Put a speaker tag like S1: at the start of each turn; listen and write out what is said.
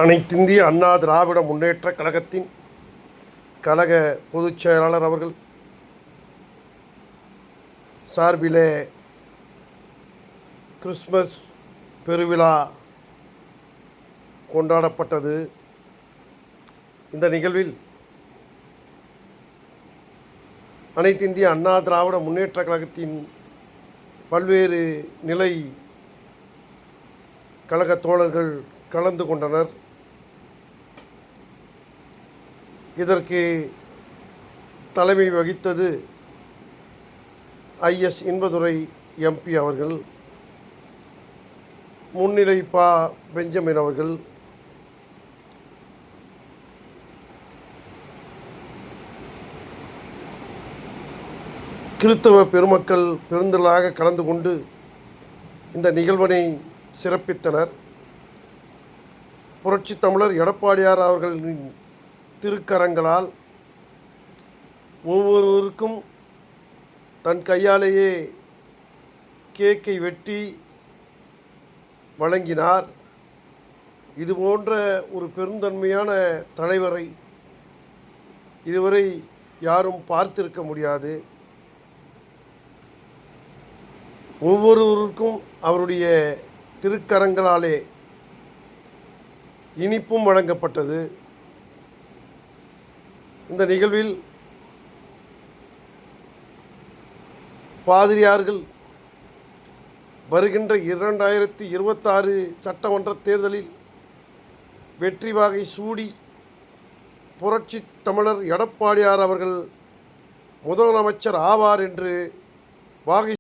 S1: அனைத்திந்திய அண்ணா திராவிட முன்னேற்றக் கழகத்தின் கழக பொதுச் செயலாளர் அவர்கள் சார்பிலே கிறிஸ்மஸ் பெருவிழா கொண்டாடப்பட்டது. இந்த நிகழ்வில் அனைத்திந்திய அண்ணா திராவிட முன்னேற்றக் கழகத்தின் பல்வேறு நிலை கழக தோழர்கள் கலந்து கொண்டனர். இதற்கு தலைமை வகித்தது ஐஎஸ் இன்பதுரை எம்பி அவர்கள், முன்னிலை பா பெஞ்சமின் அவர்கள், கிறித்தவ பெருமக்கள் பெருந்திரளாக கலந்து கொண்டு இந்த நிகழ்வினை சிறப்பித்தனர். புரட்சித் தமிழர் எடப்பாடியார் அவர்களின் திருக்கரங்களால் ஒவ்வொருவருக்கும் தன் கையாலேயே கேக்கை வெட்டி வழங்கினார். இதுபோன்ற ஒரு பெருந்தன்மையான தலைவரை இதுவரை யாரும் பார்த்திருக்க முடியாது. ஒவ்வொருவருக்கும் அவருடைய திருக்கரங்களாலே இனிப்பும் வழங்கப்பட்டது. இந்த நிகழ்வில் பாதிரியார்கள் வருகின்ற 2026 சட்டமன்ற தேர்தலில் வெற்றி வாகை சூடி புரட்சி தமிழர் எடப்பாடியார் அவர்கள் முதலமைச்சர் ஆவார் என்று வாகை